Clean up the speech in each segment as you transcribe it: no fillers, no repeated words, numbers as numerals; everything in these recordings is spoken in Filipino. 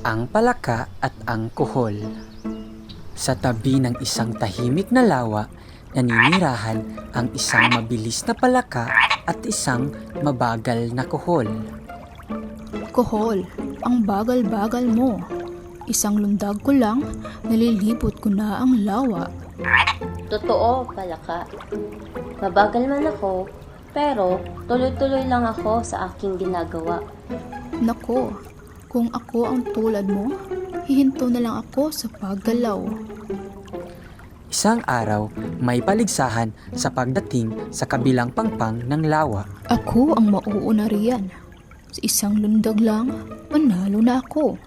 Ang palaka at ang kuhol. Sa tabi ng isang tahimik na lawa, naninirahan ang isang mabilis na palaka at isang mabagal na kuhol. Kohol, ang bagal-bagal mo. Isang lundag ko lang, nalilibot ko na ang lawa. Totoo, palaka. Mabagal man ako, pero tuloy-tuloy lang ako sa aking ginagawa. Nako, kung ako ang tulad mo, hihinto na lang ako sa paggalaw. Isang araw, may paligsahan sa pagdating sa kabilang pangpang ng lawa. Ako ang mauuna riyan. Sa isang lundag lang, panalo na ako.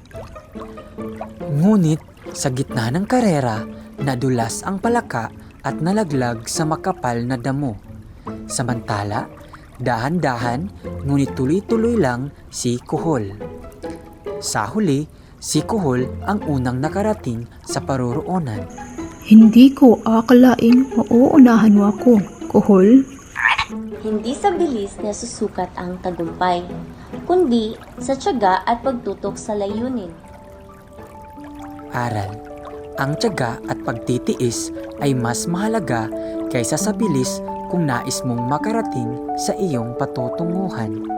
Ngunit sa gitna ng karera, nadulas ang palaka at nalaglag sa makapal na damo. Samantala, dahan-dahan ngunit tuloy-tuloy lang si Kuhol. Sa huli, si Kuhol ang unang nakarating sa paroroonan. Hindi ko akalaing mauunahan mo ako, Kohol. Hindi sa bilis na susukat ang tagumpay, kundi sa tiyaga at pagtutok sa layunin. Aral, ang tiyaga at pagtitiis ay mas mahalaga kaysa sa bilis kung nais mong makarating sa iyong patutunguhan.